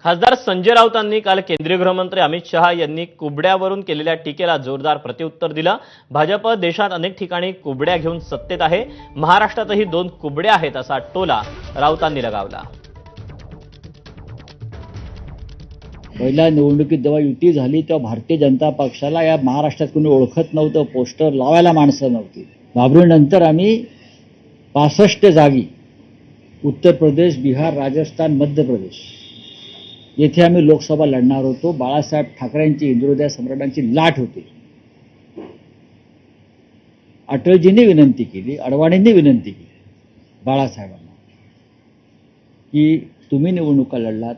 खासदार संजय राऊतांनी काल केंद्रीय गृहमंत्री अमित शहा यांनी कुबड्यावरून केलेल्या टीकेला जोरदार प्रत्युत्तर दिलं। भाजप देशात अनेक ठिकाणी कुबड्या घेऊन सत्तेत आहे, महाराष्ट्रातही 2 कुबड्या आहेत असा टोला राऊतांनी लगावला। पहिल्या निवडणुकीत जेव्हा युती झाली तेव्हा भारतीय जनता पक्षाला या महाराष्ट्रात कोणी ओळखत नव्हतं, पोस्टर लावायला माणसं नव्हती। बाबरीनंतर आम्ही 65 जागी उत्तर प्रदेश, बिहार, राजस्थान, मध्य प्रदेश येथे आम्ही लोकसभा लढणार होतो। बाळासाहेब ठाकरेंची, हिंदुहृदय सम्राटांची लाट होती। अटलजींनी विनंती केली, अडवाणींनी विनंती केली बाळासाहेबांना की तुम्ही निवडणुका लढलात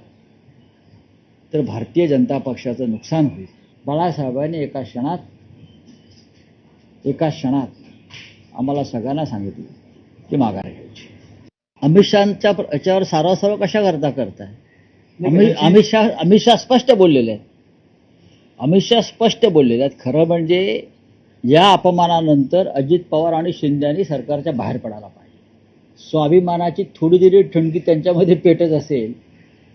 तर भारतीय जनता पक्षाचं नुकसान होईल। बाळासाहेबांनी एका क्षणात आम्हाला सगळ्यांना सांगितलं की माघार घ्यायची। अमित शहांच्या याच्यावर सारवासारव कशा करताय? अमित शहा स्पष्ट बोललेले आहेत। अमित शहा स्पष्ट बोललेले आहेत। खरं म्हणजे या अपमानानंतर अजित पवार आणि शिंदे यांनी सरकारच्या बाहेर पडायला पाहिजे। स्वाभिमानाची थोडी जरी ठणकी त्यांच्यामध्ये पेटत असेल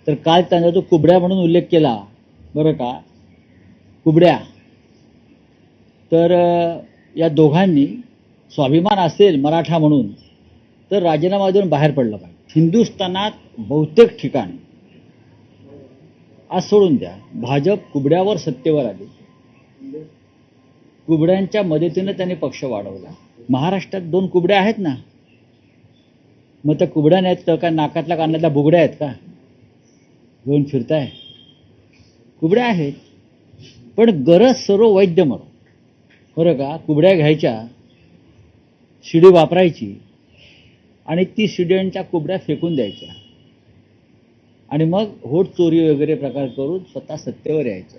तर काल त्यांचा जो कुबड्या म्हणून उल्लेख केला, बरं का, कुबड्या, तर या दोघांनी स्वाभिमान असेल मराठा म्हणून तर राजीनामा देऊन बाहेर पडलं पाहिजे। हिंदुस्थानात बहुतेक ठिकाणी, आज सोडून द्या, भाजप कुबड्यावर सत्तेवर आली, कुबड्यांच्या मदतीने त्यांनी पक्ष वाढवला। महाराष्ट्रात 2 कुबड्या आहेत ना, मग त्या कुबड्या नाहीत तर काय नाकातल्या कानातल्या बुगड्या आहेत का घेऊन फिरताय? कुबड्या आहेत, पण गरज सर्व वैद्य म्हणून, बरं का, कुबड्या घ्यायच्या, शिडी वापरायची आणि ती शिड्यांच्या कुबड्या फेकून द्यायच्या आणि मग होट चोरी वगैरे प्रकार करून स्वतः सत्तेवर यायचं।